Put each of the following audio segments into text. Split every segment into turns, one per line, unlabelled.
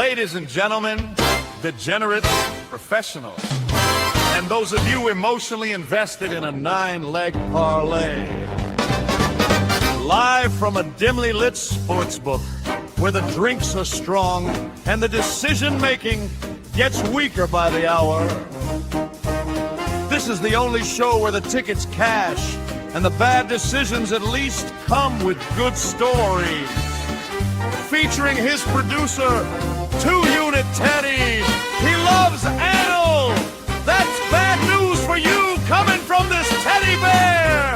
Ladies and gentlemen, degenerate professionals, and those of you emotionally invested in a 9-leg parlay. Live from a dimly lit sports book where the drinks are strong and the decision-making gets weaker by the hour. This is the only show where the tickets cash and the bad decisions at least come with good stories. Featuring his producer, 2-Unit Teddy. He loves anal. That's bad news for you coming from this teddy bear.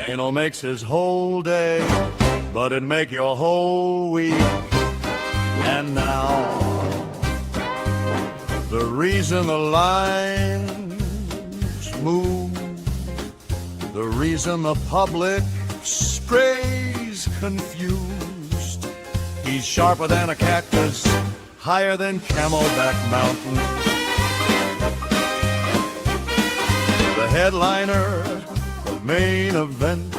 Anal makes his whole day, but it make your whole week. And now, the reason the lines move, the reason the public sprays confused. He's sharper than a cactus, higher than Camelback Mountain. The headliner, the main event,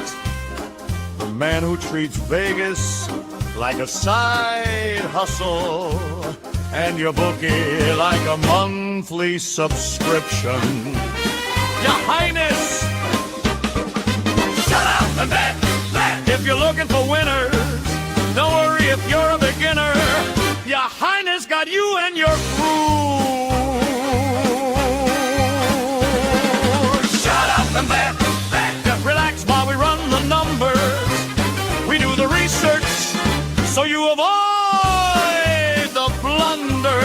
the man who treats Vegas like a side hustle, and your bookie like a monthly subscription. Your Highness, shut up and bet. If you're looking for winners, don't worry if you're a beginner. Your Highness got you and your crew. Shut up and bet. Just relax while we run the numbers. We do the research so you avoid the blunders.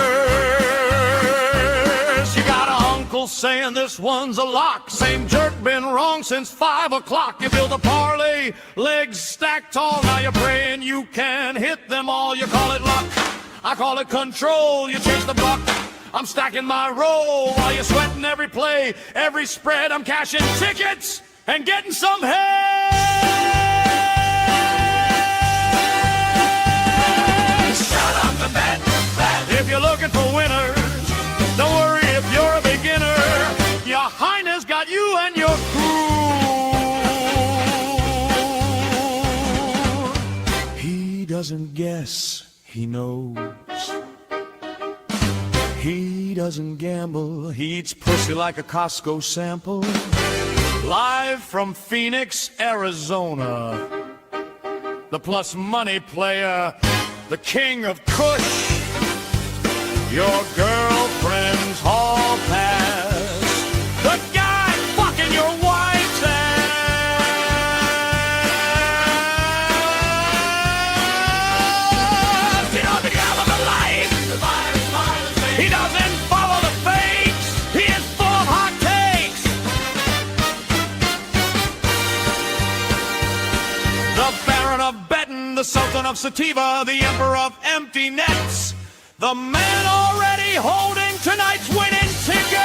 You got an uncle saying this one's a lock. Same jerk been wrong since 5 o'clock. You build a parlay, legs stacked tall. Now you're praying you can hit them all. You call it luck, I call it control. You chase the buck, I'm stacking my roll. While you're sweating every play, every spread, I'm cashing tickets and getting some head. Shut up and bet. If you're looking for winners, don't worry if you're a beginner. Your Highness got you and your crew. He doesn't guess, he knows. He doesn't gamble, he eats pussy like a Costco sample. Live from Phoenix, Arizona, the plus money player, the king of Kush. Your girlfriend's hall pass, the guy fucking your wife's ass. He doesn't gamble the life. He doesn't follow the fakes. He is full of hot takes. The Baron of Betting, the Sultan of Sativa, the Emperor of Empty Nets, the man already holding tonight's winning ticket.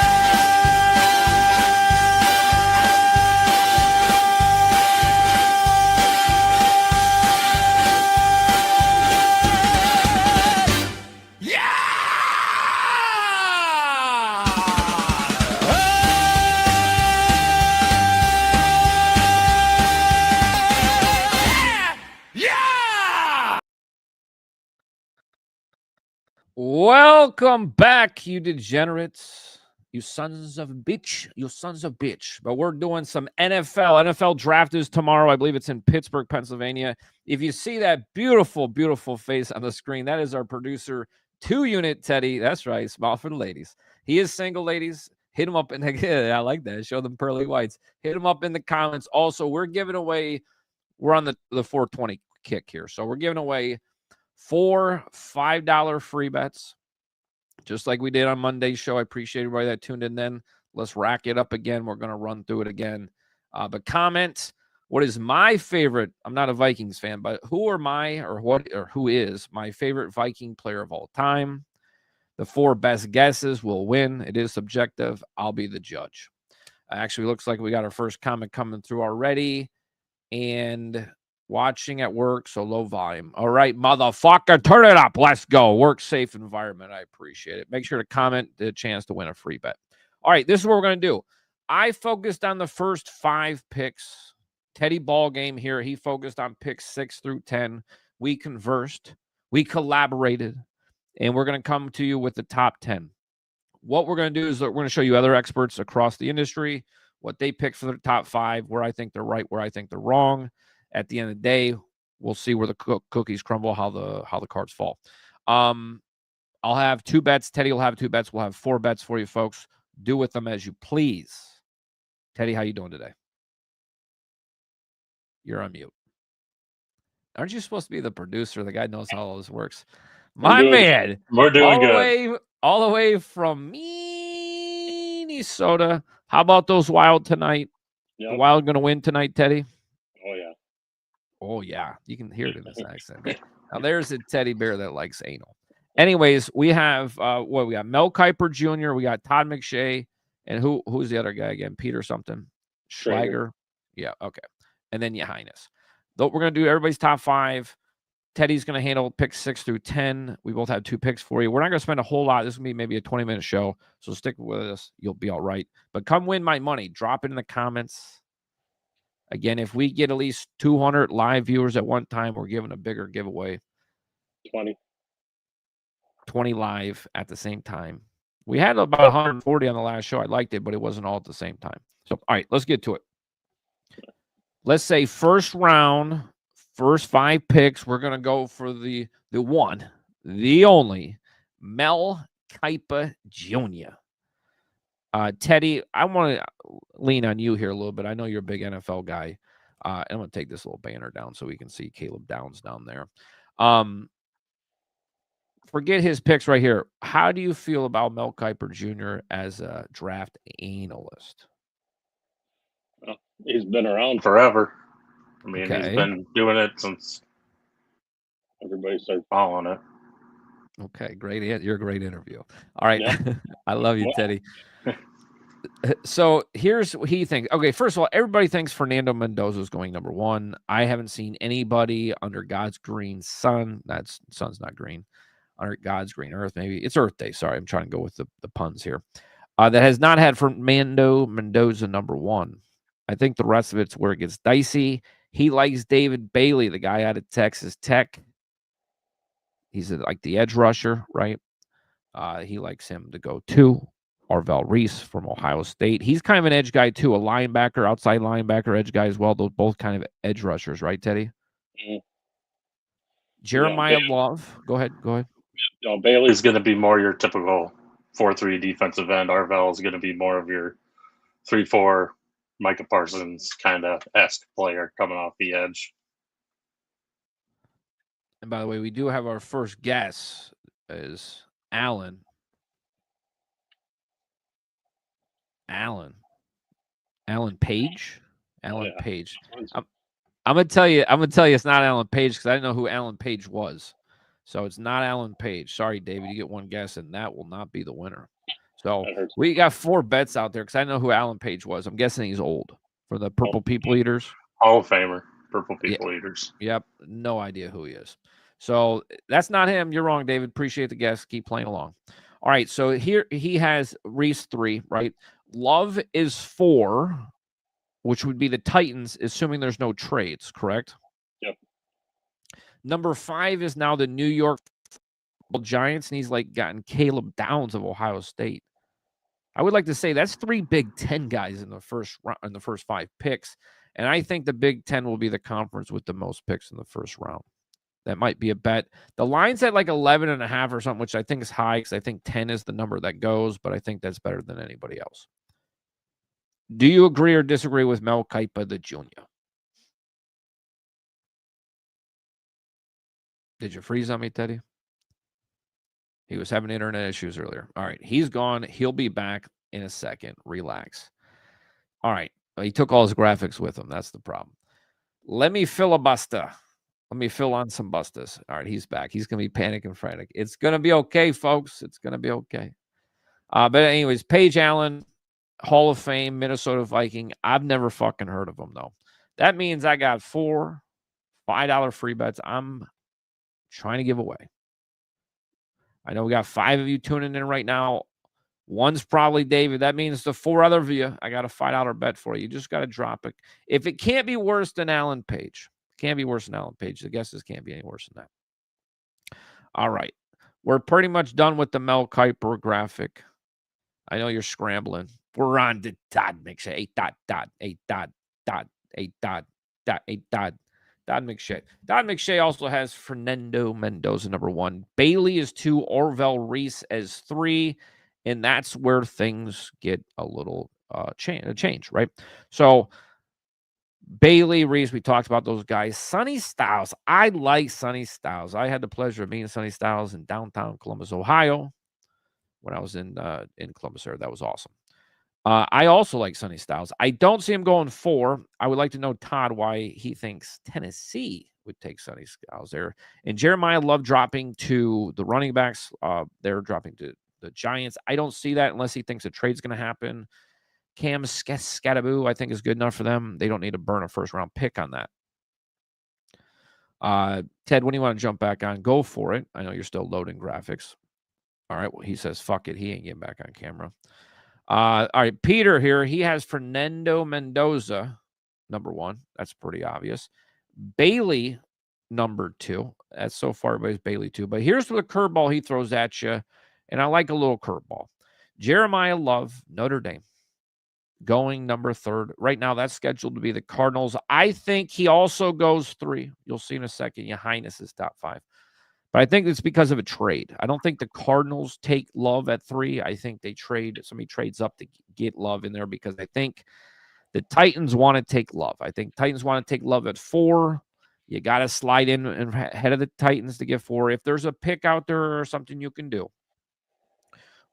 Welcome back, you degenerates, you sons of bitch, you sons of bitch. But we're doing some NFL. NFL draft is tomorrow. I believe it's in Pittsburgh, Pennsylvania. If you see that beautiful, beautiful face on the screen, that is our producer, 2-Unit Teddy. That's right, smile for the ladies. He is single, ladies. Hit him up in the, I like that. Show them pearly whites. Hit him up in the comments. Also, we're giving away, we're on the 420 kick here. So we're giving away 4 $5 free bets, just like we did on Monday's show. I appreciate everybody that tuned in then. Let's rack it up again. We're going to run through it again. But comment, what is my favorite? I'm not a Vikings fan, but who is my favorite Viking player of all time? The 4 best guesses will win. It is subjective. I'll be the judge. Actually, looks like we got our first comment coming through already. And watching at work, so low volume. All right, motherfucker, turn it up. Let's go. Work safe environment. I appreciate it. Make sure to comment the chance to win a free bet. All right, this is what we're going to do. I focused on the first 5 picks. Teddy ball game here. He focused on picks 6 through 10. We conversed. We collaborated, and we're going to come to you with the top 10. What we're going to do is we're going to show you other experts across the industry, what they pick for their top 5, where I think they're right, where I think they're wrong. At the end of the day, we'll see where the cookies crumble, how the cards fall. I'll have 2 bets. Teddy will have 2 bets. We'll have 4 bets for you folks. Do with them as you please. Teddy, how you doing today? You're on mute. Aren't you supposed to be the producer? The guy knows how all this works. My man.
We're doing good.
All the way from Minnesota. How about those Wild tonight? Yep. The Wild going to win tonight, Teddy?
Oh, yeah.
Oh, yeah. You can hear it in his accent. Now, there's a teddy bear that likes anal. Anyways, we have we got Mel Kiper Jr., we got Todd McShay, and who's the other guy again? Peter something. Schlager. Yeah, okay. And then your Highness. Though we're gonna do everybody's top 5. Teddy's gonna handle picks 6 through 10. We both have 2 picks for you. We're not gonna spend a whole lot. This is gonna be maybe a 20-minute show. So stick with us, you'll be all right. But come win my money. Drop it in the comments. Again, if we get at least 200 live viewers at one time, we're giving a bigger giveaway. 20 live at the same time. We had about 140 on the last show. I liked it, but it wasn't all at the same time. So, all right, let's get to it. Let's say first round, first 5 picks. We're going to go for the one, the only, Mel Kiper Jr. Teddy, I want to lean on you here a little bit. I know you're a big NFL guy. I'm going to take this little banner down so we can see Caleb Downs down there. Forget his picks right here. How do you feel about Mel Kiper Jr. as a draft analyst?
Well, he's been around forever. I mean, He's been doing it since everybody started following it.
Okay, great. You're a great interview. All right. Yeah. I love you, Teddy. So here's what he thinks. Okay, first of all, everybody thinks Fernando Mendoza is going number 1. I haven't seen anybody under God's green sun. That sun's not green. Under God's green earth, maybe it's Earth Day. Sorry, I'm trying to go with the puns here. That has not had Fernando Mendoza number 1. I think the rest of it's where it gets dicey. He likes David Bailey, the guy out of Texas Tech. He's like the edge rusher, right? He likes him to go 2. Arvell Reese from Ohio State. He's kind of an edge guy too, a linebacker, outside linebacker, edge guy as well. Those both kind of edge rushers, right, Teddy? Mm-hmm. Jeremiah Love. Go ahead.
Bailey's going to be more your typical 4-3 defensive end. Arvell is going to be more of your 3-4 Micah Parsons kind of esque player coming off the edge.
And by the way, we do have our first guess is Alan Page. Page. I'm gonna tell you it's not Alan Page because I didn't know who Alan Page was. So it's not Alan Page. Sorry, David. You get one guess, and that will not be the winner. So we got 4 bets out there because I know who Alan Page was. I'm guessing he's old for the Purple People Eaters.
Hall of Famer, Purple People Eaters.
Yep. No idea who he is. So that's not him. You're wrong, David. Appreciate the guess. Keep playing along. All right. So here he has Reese 3, right? Love is 4, which would be the Titans, assuming there's no trades, correct?
Yep.
Number 5 is now the New York Giants, and he's like gotten Caleb Downs of Ohio State. I would like to say that's 3 Big Ten guys in the first 5 picks, and I think the Big Ten will be the conference with the most picks in the first round. That might be a bet. The line's at like 11.5 or something, which I think is high because I think 10 is the number that goes, but I think that's better than anybody else. Do you agree or disagree with Mel Kiper the Jr.? Did you freeze on me, Teddy? He was having internet issues earlier. All right. He's gone. He'll be back in a second. Relax. All right. He took all his graphics with him. That's the problem. Let me filibuster. Let me fill on some busters. All right. He's back. He's going to be panicking frantic. It's going to be okay, folks. It's going to be okay. But anyways, Paige Allen, Hall of Fame, Minnesota Viking. I've never fucking heard of him, though. That means I got 4 $5 free bets I'm trying to give away. I know we got 5 of you tuning in right now. One's probably David. That means the 4 other of you, I got a $5 bet for you. You just got to drop it. If it can't be worse than Alan Page, the guesses can't be any worse than that. All right. We're pretty much done with the Mel Kiper graphic. I know you're scrambling. We're on to Todd McShay. 8 dot dot 8 dot dot 8 dot dot 8 dot. Todd McShay. Todd McShay also has Fernando Mendoza number 1. Bailey is 2. Arvell Reese as 3. And that's where things get a little change, right? So Bailey, Reese, we talked about those guys. Sonny Styles. I like Sonny Styles. I had the pleasure of meeting Sonny Styles in downtown Columbus, Ohio, when I was in Columbus area. That was awesome. I also like Sonny Styles. I don't see him going 4. I would like to know, Todd, why he thinks Tennessee would take Sonny Styles there. And Jeremiah Love dropping to the running backs. They're dropping to the Giants. I don't see that unless he thinks a trade's going to happen. Cam Skataboo, I think, is good enough for them. They don't need to burn a first-round pick on that. Ted, when do you want to jump back on? Go for it. I know you're still loading graphics. All right. Well, he says, fuck it. He ain't getting back on camera. All right. Peter here. He has Fernando Mendoza, number 1. That's pretty obvious. Bailey, number 2. That's so far everybody's Bailey 2. But here's the curveball he throws at you. And I like a little curveball. Jeremiah Love, Notre Dame, going number 3rd. Right now, that's scheduled to be the Cardinals. I think he also goes 3. You'll see in a second. Your Highness is top 5. But I think it's because of a trade. I don't think the Cardinals take Love at 3. I think they somebody trades up to get Love in there because I think the Titans want to take Love. I think Titans want to take Love at 4. You got to slide in ahead of the Titans to get 4. If there's a pick out there or something you can do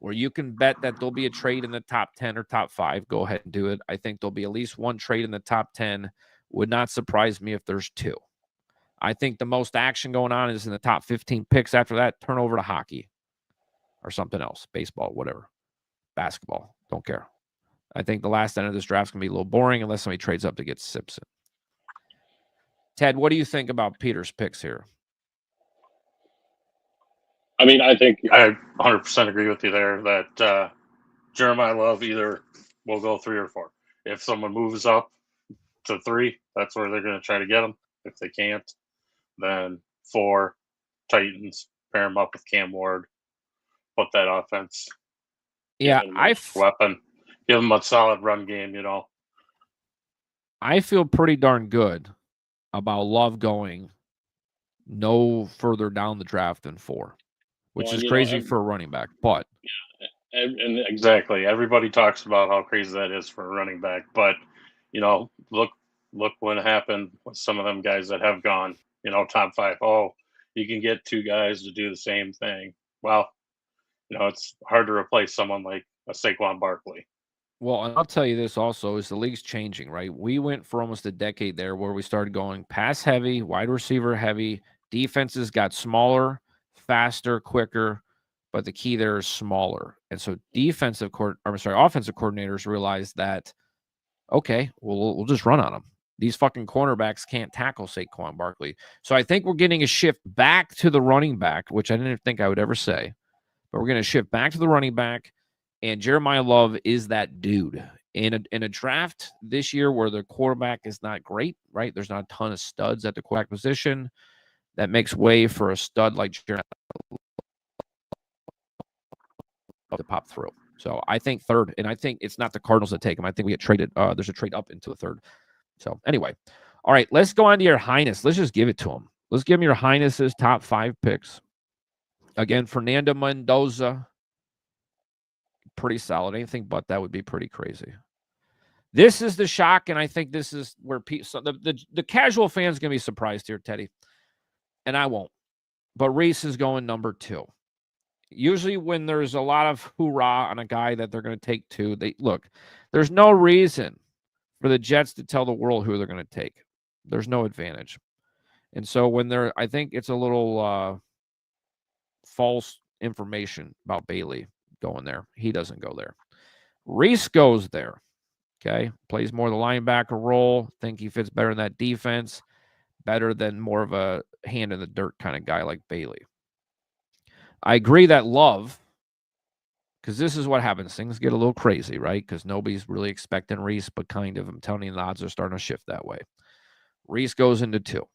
where you can bet that there'll be a trade in the top 10 or top 5, go ahead and do it. I think there'll be at least 1 trade in the top 10. Would not surprise me if there's 2. I think the most action going on is in the top 15 picks. After that, turn over to hockey or something else, baseball, whatever, basketball. Don't care. I think the last end of this draft is going to be a little boring unless somebody trades up to get Simpson. Ted, what do you think about Peter's picks here?
I mean, I think I 100% agree with you there that Jeremiah Love either will go 3 or 4. If someone moves up to 3, that's where they're going to try to get him. If they can't, then 4, Titans, pair him up with Cam Ward, put that offense.
Yeah,
weapon. Give him a solid run game, you know.
I feel pretty darn good about Love going no further down the draft than 4. Which is crazy for a running back, but
yeah, and exactly. Everybody talks about how crazy that is for a running back, but you know, look what happened with some of them guys that have gone, you know, top 5. Oh, you can get 2 guys to do the same thing. Well, you know, it's hard to replace someone like a Saquon Barkley.
Well, and I'll tell you this also is the league's changing, right? We went for almost a decade there where we started going pass heavy, wide receiver heavy. Defenses got smaller, faster, quicker, but the key there is smaller. And so offensive coordinators realized that, okay, we'll just run on them. These fucking cornerbacks can't tackle Saquon Barkley. So I think we're getting a shift back to the running back, which I didn't think I would ever say, but we're going to shift back to the running back. And Jeremiah Love is that dude. In a draft this year where the quarterback is not great, right? There's not a ton of studs at the quarterback position. That makes way for a stud like Jeremiah Love to pop through. So I think 3rd, and I think it's not the Cardinals that take him. I think we get traded. There's a trade up into the 3rd. So anyway, all right, let's go on to your Highness. Let's just give it to him. Let's give him your Highness's top 5 picks. Again, Fernando Mendoza. Pretty solid. Anything but that would be pretty crazy. This is the shock, and I think this is where the casual fan's going to be surprised here, Teddy. And I won't. But Reese is going number 2. Usually when there's a lot of hoorah on a guy that they're going to take 2, there's no reason for the Jets to tell the world who they're going to take. There's no advantage. And so I think it's a little false information about Bailey going there. He doesn't go there. Reese goes there. Okay. Plays more of the linebacker role. Think he fits better in that defense. Better than more of a hand in the dirt kind of guy like Bailey. I agree that Love, because this is what happens. Things get a little crazy, right? Because nobody's really expecting Reese, but kind of, I'm telling you, the odds are starting to shift that way. Reese goes into 2.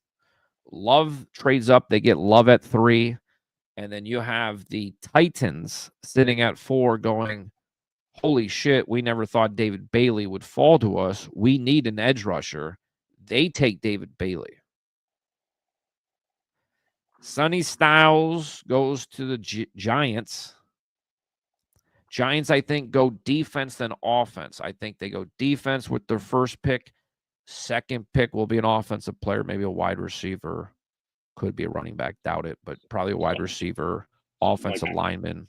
Love trades up. They get Love at 3. And then you have the Titans sitting at 4 going, holy shit, we never thought David Bailey would fall to us. We need an edge rusher. They take David Bailey. Sonny Styles goes to the Giants. Giants, I think, go defense then offense. I think they go defense with their first pick. Second pick will be an offensive player, maybe a wide receiver. Could be a running back, doubt it, but probably a wide receiver, offensive lineman.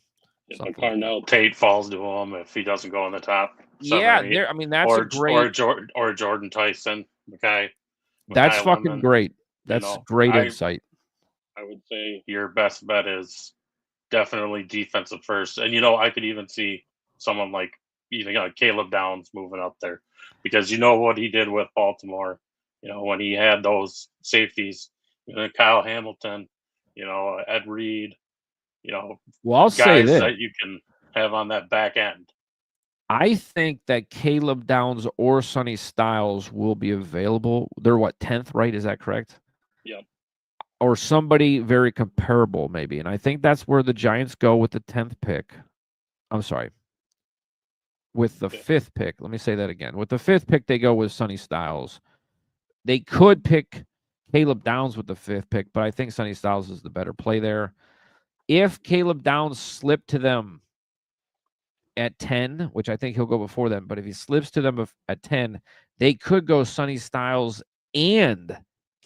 Carnell Tate falls to him if he doesn't go in the top.
Yeah, I mean, that's a great.
Or Jordan Tyson, the guy.
That's fucking great. That's great insight.
I would say your best bet is definitely defensive first. And, I could even see someone like even Caleb Downs moving up there because what he did with Baltimore, when he had those safeties, Kyle Hamilton, Ed Reed,
well, I'll say this,
that you can have on that back end.
I think that Caleb Downs or Sonny Styles will be available. They're 10th, right? Is that correct?
Yep.
Or somebody very comparable, maybe. And I think that's where the Giants go with the 10th pick. I'm sorry. With the 5th pick. Let me say that again. With the 5th pick, they go with Sonny Styles. They could pick Caleb Downs with the 5th pick, but I think Sonny Styles is the better play there. If Caleb Downs slipped to them at 10, which I think he'll go before them, but if he slips to them at 10, they could go Sonny Styles and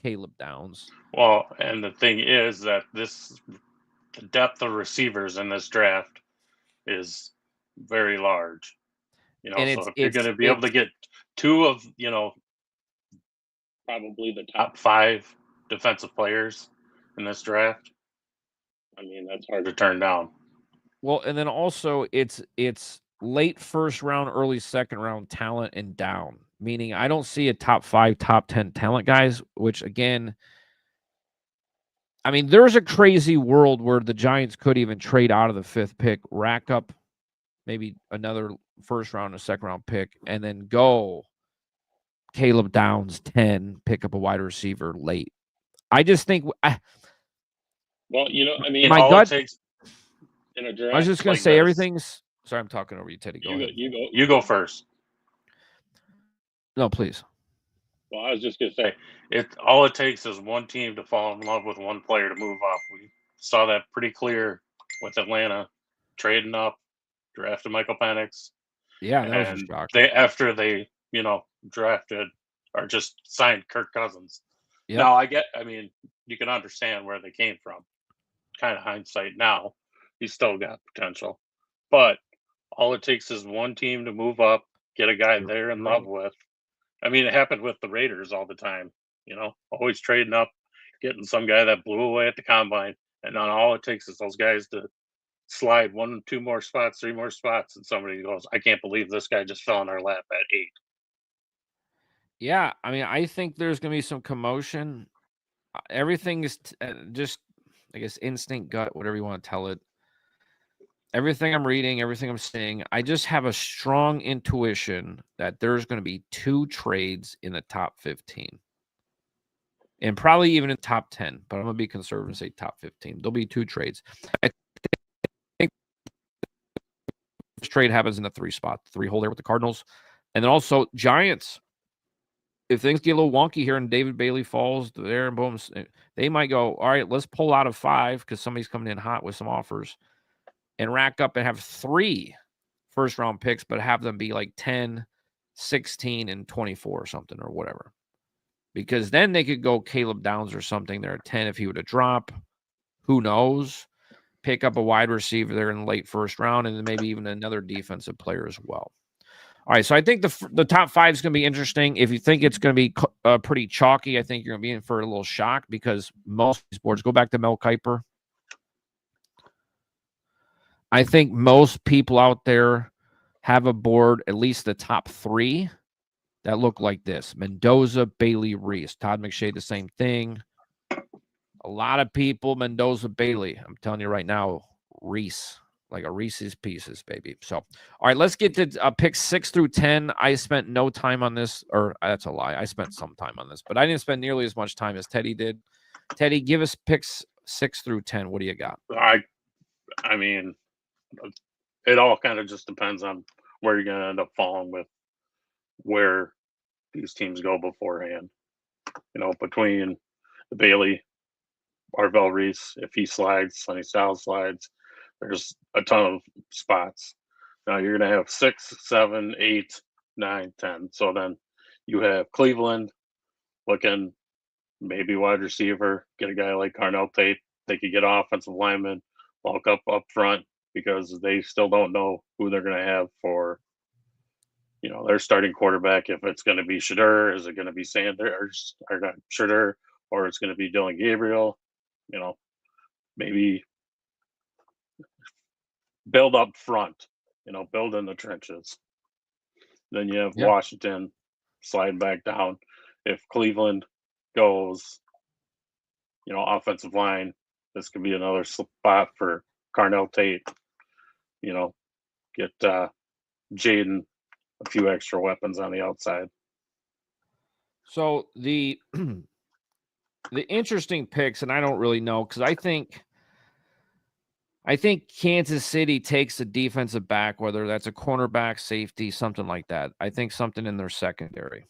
Caleb Downs.
Well, and the thing is that the depth of receivers in this draft is very large. So if you're going to be able to get 2 of, probably the top 5 defensive players in this draft, I mean, that's hard to turn down.
Well, and then also it's late first round, early second round talent and down. Meaning I don't see a top 5, top 10 talent guys, which again, I mean, there's a crazy world where the Giants could even trade out of the 5th pick, rack up maybe another first round or second round pick, and then go Caleb Downs 10, pick up a wide receiver late. I just think I
mean,
my
all
gut,
it takes in a draft.
I was just going to say everything's. Sorry, I'm talking over you, Teddy. Go ahead.
You go first.
No, please.
Well, I was just going to say, all it takes is one team to fall in love with one player to move up. We saw that pretty clear with Atlanta trading up, drafted Michael Penix.
Yeah, that was a shock.
After they drafted or just signed Kirk Cousins.
Yep.
Now, I mean, you can understand where they came from. Kind of hindsight now. He's still got potential. But all it takes is one team to move up, get a guy they're in love with. I mean, it happened with the Raiders all the time, always trading up, getting some guy that blew away at the combine. And then all it takes is those guys to slide 1, 2 more spots, 3 more spots. And somebody goes, I can't believe this guy just fell in our lap at 8.
Yeah. I mean, I think there's going to be some commotion. Everything is just, I guess, instinct, gut, whatever you want to tell it. Everything I'm reading, everything I'm seeing, I just have a strong intuition that there's going to be 2 trades in the top 15. And probably even in top 10, but I'm going to be conservative and say top 15. There'll be 2 trades. I think this trade happens in the 3 spot, 3 hole there with the Cardinals. And then also Giants. If things get a little wonky here and David Bailey falls there and boom, they might go, all right, let's pull out of 5 because somebody's coming in hot with some offers. And rack up and have 3 first-round picks, but have them be like 10, 16, and 24 or something or whatever. Because then they could go Caleb Downs or something there at 10 if he were to drop. Who knows? Pick up a wide receiver there in the late first round and then maybe even another defensive player as well. All right, so I think the top 5 is going to be interesting. If you think it's going to be pretty chalky, I think you're going to be in for a little shock because most of these boards, go back to Mel Kiper. I think most people out there have a board, at least the top 3, that look like this. Mendoza, Bailey, Reese. Todd McShay, the same thing. A lot of people, Mendoza, Bailey. I'm telling you right now, Reese. Like a Reese's Pieces, baby. So, all right, let's get to picks 6 through 10. I spent no time on this, or that's a lie. I spent some time on this, but I didn't spend nearly as much time as Teddy did. Teddy, give us picks 6 through 10. What do you got?
I mean, it all kind of just depends on where you're going to end up falling with where these teams go beforehand. Between the Bailey, Arvell, Reese, if he slides, Sonny Styles slides, there's a ton of spots. Now you're going to have 6, 7, 8, 9, 10. So then you have Cleveland looking maybe wide receiver, get a guy like Carnell Tate. They could get offensive linemen, bulk up front because they still don't know who they're going to have for, their starting quarterback. If it's going to be Shadur, is it going to be Sanders or not Shadur, or it's going to be Dylan Gabriel? Maybe build up front, build in the trenches. Then you have Washington slide back down. If Cleveland goes, offensive line, this could be another spot for Carnell Tate. Get Jaden a few extra weapons on the outside.
So the interesting picks, and I don't really know, because I think Kansas City takes a defensive back, whether that's a cornerback, safety, something like that. I think something in their secondary.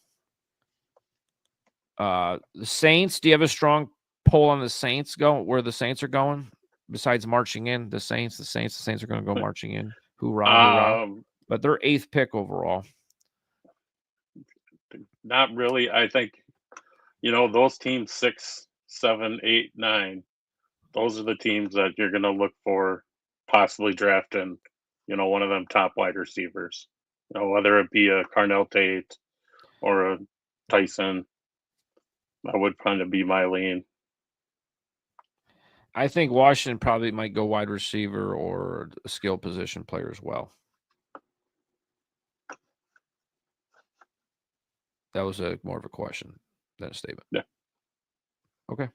The Saints, do you have a strong pull on the Saints where the Saints are going? Besides marching in, the Saints are going to go marching in. Hoorah. But they're 8th pick overall.
Not really. I think, those teams 6, 7, 8, 9, those are the teams that you're going to look for possibly drafting, one of them top wide receivers. Whether it be a Carnell Tate or a Tyson, that would kind of be my lean.
I think Washington probably might go wide receiver or a skill position player as well. That was more of a question than a statement.
Yeah.
Okay.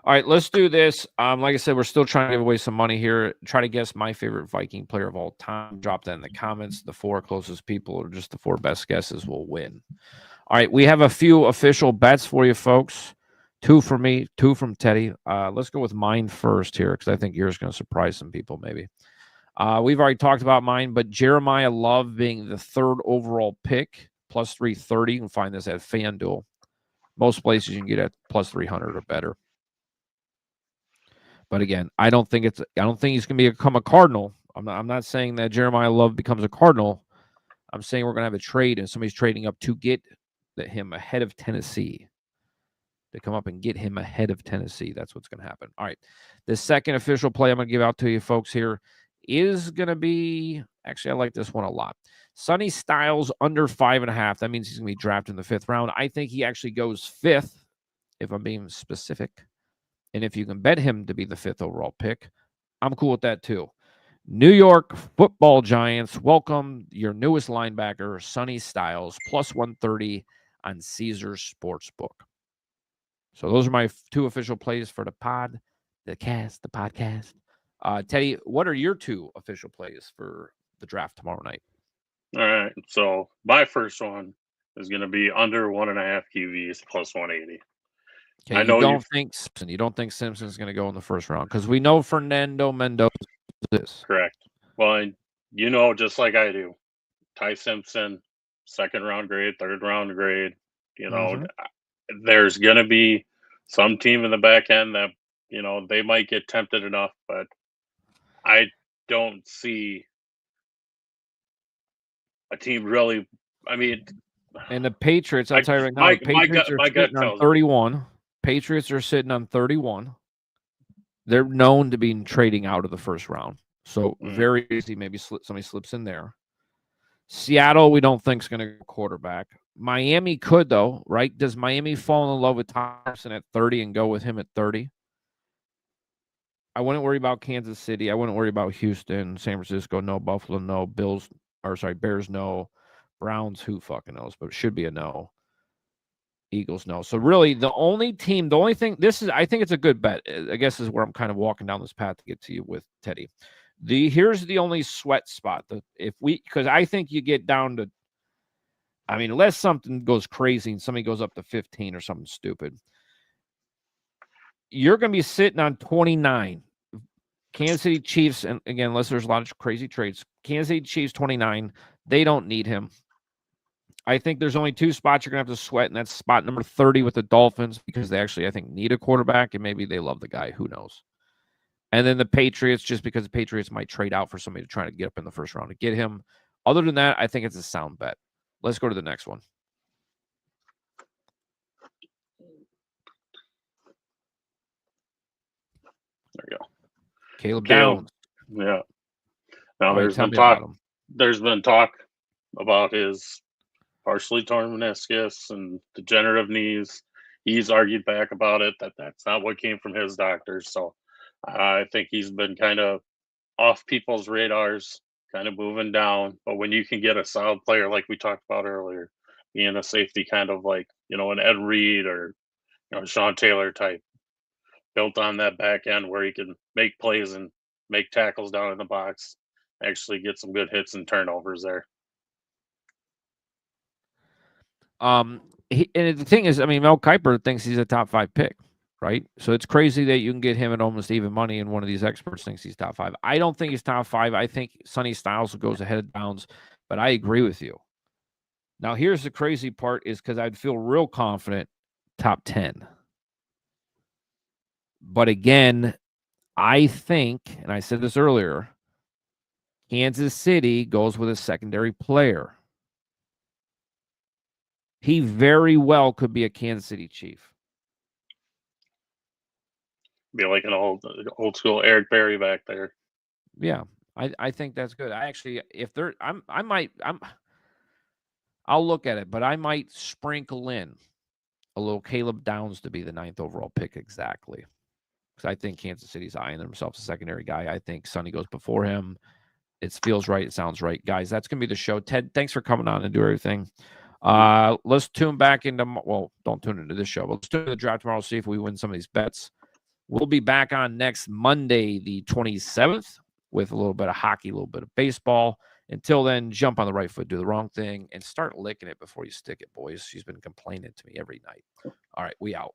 All right, let's do this. Like I said, we're still trying to give away some money here. Try to guess my favorite Viking player of all time. Drop that in the comments. The 4 closest people, or just the 4 best guesses, will win. All right, we have a few official bets for you folks. 2 from me, 2 from Teddy. Let's go with mine first here, because I think yours is going to surprise some people maybe. We've already talked about mine, but Jeremiah Love being the 3rd overall pick, plus 330. You can find this at FanDuel. Most places you can get at plus 300 or better. But again, I don't think he's going to become a Cardinal. I'm not saying that Jeremiah Love becomes a Cardinal. I'm saying we're going to have a trade, and somebody's trading up to get him ahead of Tennessee. To come up and get him ahead of Tennessee. That's what's going to happen. All right. The second official play I'm going to give out to you folks here is going to be, actually, I like this one a lot. Sonny Styles under 5.5. That means he's going to be drafted in the 5th round. I think he actually goes 5th, if I'm being specific. And if you can bet him to be the 5th overall pick, I'm cool with that too. New York Football Giants welcome your newest linebacker, Sonny Styles, plus 130 on Caesars Sportsbook. So those are my 2 official plays for the podcast. Teddy, what are your 2 official plays for the draft tomorrow night?
All right. So my first one is going to be under 1.5 QBs plus 180.
Okay, you don't think Simpson's going to go in the 1st round, because we know Fernando Mendoza is.
Correct. Well, just like I do, Ty Simpson, 2nd round grade, 3rd round grade. There's going to be some team in the back end that, they might get tempted enough, but I don't see a team really. I mean,
and the Patriots, I'll tell you right now, Patriots are sitting on 31. Patriots are sitting on 31. They're known to be trading out of the 1st round. So very easy, maybe somebody slips in there. Seattle, we don't think is going to go quarterback. Miami could, though, right? Does Miami fall in love with Thompson at 30 and go with him at 30? I wouldn't worry about Kansas City. I wouldn't worry about Houston, San Francisco, no. Buffalo, no. Bears, no. Browns, who fucking knows? But it should be a no. Eagles, no. So really, the only thing, I think it's a good bet. I guess is where I'm kind of walking down this path to get to you with Teddy. Here's the only sweat spot because I think you get down to, unless something goes crazy and somebody goes up to 15 or something stupid. you're going to be sitting on 29. Kansas City Chiefs, and again, unless there's a lot of crazy trades, Kansas City Chiefs 29. They don't need him. I think there's only 2 spots you're going to have to sweat, and that's spot number 30 with the Dolphins because they actually, I think, need a quarterback, and maybe they love the guy. Who knows? And then the Patriots, just because the Patriots might trade out for somebody to try to get up in the first round to get him. Other than that, I think it's a sound bet. Let's go to the next one.
There you go.
Caleb Downs.
Yeah. Now
Right,
there's
tell
been
me
talk.
about him.
There's been talk about his partially torn meniscus and degenerative knees. He's argued back about it that that's not what came from his doctors. So I think he's been kind of off people's radars, kind of moving down. But when you can get a solid player like we talked about earlier, being a safety kind of like, you know, an Ed Reed or, you know, Sean Taylor type, built on that back end where he can make plays and make tackles down in the box, actually get some good hits and turnovers there.
And the thing is, I mean, Mel Kiper thinks he's a top 5 pick, right? So it's crazy that you can get him at almost even money, and one of these experts thinks he's top 5. I don't think he's top 5. I think Sonny Styles goes ahead of Downs, but I agree with you. Now, here's the crazy part is because I'd feel real confident top 10. But again, I think, and I said this earlier, Kansas City goes with a secondary player. He very well could be a Kansas City Chief.
Be like an old school Eric Berry back there.
Yeah, I think that's good. I actually, if there, I'll look at it, but I might sprinkle in a little Caleb Downs to be the 9th overall pick exactly. Because I think Kansas City's eyeing themselves a secondary guy. I think Sonny goes before him. It feels right. It sounds right. Guys, that's going to be the show. Ted, thanks for coming on and do everything. Let's tune back into, well, don't tune into this show, but let's tune into the draft tomorrow, see if we win some of these bets. We'll be back on next Monday, the 27th, with a little bit of hockey, a little bit of baseball. Until then, jump on the right foot, do the wrong thing, and start licking it before you stick it, boys. She's been complaining to me every night. All right, we out.